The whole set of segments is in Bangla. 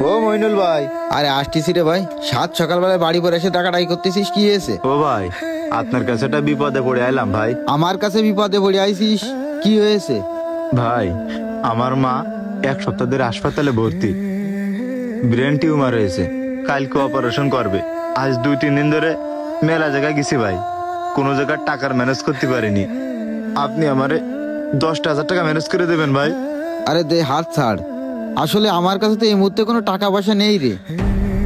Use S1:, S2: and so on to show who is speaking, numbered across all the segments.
S1: ও মইনুল ভাই,
S2: আরে আসতেছি রে ভাই, সাত সকালবেলায় বাড়ি পরে এসে টাকাটাই করতেছিস, কি হয়েছে?
S1: ও ভাই, আপনার কাছে একটা বিপদে পড়ে আইলাম ভাই।
S2: আমার কাছে বিপদে পড়ে আইছিস? কি হয়েছে?
S1: ভাই, আমার মা 1 সপ্তাহ ধরে হাসপাতালে ভর্তি, ব্রেন টিউমার হয়েছে। কালকে অপারেশন করবে। আজ 2-3 দিন ধরে মেলা জায়গায় গেছি ভাই, কোনো জায়গায় টাকার ম্যানেজ করতে পারিনি। আপনি আমারে 10,000 টাকা ম্যানেজ করে দেবেন ভাই।
S2: আরে দে, হাত ছাড়। আসলে আমার কাছে তো এই মুহূর্তে কোনো টাকা পয়সা নেই রে।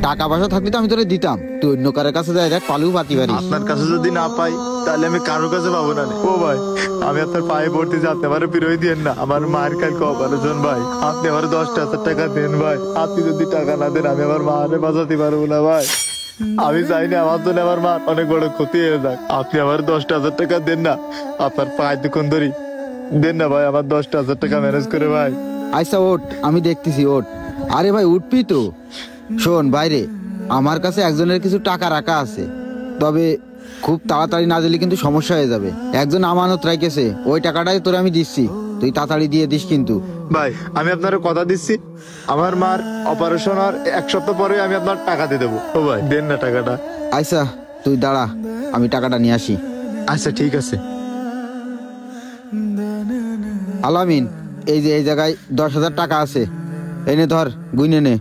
S2: টাকা পয়সা থাকলে তো আমি তোরে দিতাম, তুই অন্য কারোর কাছে যাই দেখ, পালু পাতি পারিস।
S1: আপনার কাছে যদি না পাই তাহলে আমি কারোর কাছে পাবো না। ও ভাই, আমি আপনার পায়ে পড়তে যাতে আমার ফিরোই দিয়েন না। আমার মায়ের কালকে অপারেশন ভাই, আপনি আমার 10,000 টাকা দেন ভাই। আপনি যদি টাকা না দেন আমি আমার মাকে বাঁচাতে পারবো না ভাই। আমি চাইনি আমার জন্য আমার মা অনেক বড় ক্ষতি হয়ে যাক। আপনি আমার 10,000 টাকা দেন না, আপনার পায়ে দুক্ষণ ধরি দেন না ভাই, আমার 10,000 টাকা ম্যানেজ করে ভাই।
S2: আচ্ছা ওঠ, আমি দেখতেছি, ওঠ। আরে ভাই উঠবি তো? শোন বাইরে, আমার কাছে একজনের কিছু টাকা রাখা আছে, তবে খুব তাড়াতাড়ি না দিলে কিন্তু সমস্যা হয়ে যাবে। একজন আমানত রাখেছে, ওই টাকাটাই তোরে আমি দিচ্ছি, তুই তাড়াতাড়ি দিয়ে দিস কিন্তু।
S1: ভাই, আমি আপনার কথা দিচ্ছি, আমার মার অপারেশন আর 1 সপ্তাহ পরে আমি আপনার টাকা দিয়ে দেবো। ও ভাই, দেন না টাকাটা।
S2: আচ্ছা তুই দাঁড়া, আমি টাকাটা নিয়ে আসি।
S1: আচ্ছা ঠিক আছে।
S2: আলামিন, এই যে এই জায়গায় 10,000 টাকা আছে, এনে ধর, গুইনে নে।